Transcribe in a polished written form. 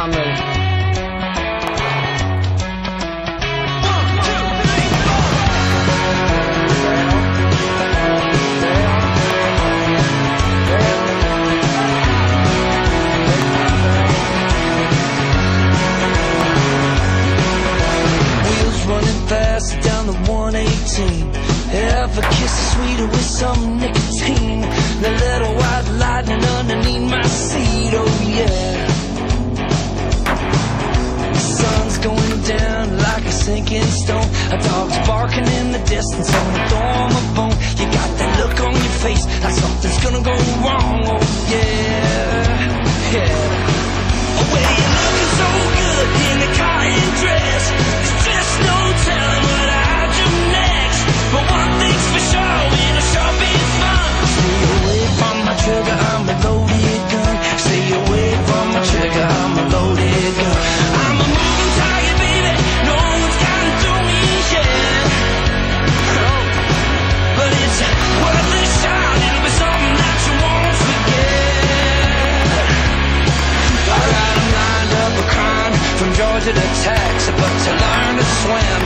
I'm ready. Fast down the 118. Ever kiss is sweeter with some nicotine. The little white lightning underneath my seat, oh yeah. The sun's going down like a sinking stone. A dog's barking in the distance, I wanna throw him a bone. You got that look on your face like something's gonna go wrong, oh yeah, yeah. Oh, well, you're looking so good in the cotton dress. There's just no telling what I do next. But one thing's for sure, it'll sure be fun. Stay away from my trigger, I'm a loaded gun. Stay away from my trigger, I'm a loaded gun. I'm a moving target, baby, no one's gotten through me yet. But it's worth a shot, it'll be something that you won't forget. I got 'em lined up a crime, from Georgia to Texas, but to learn to swim,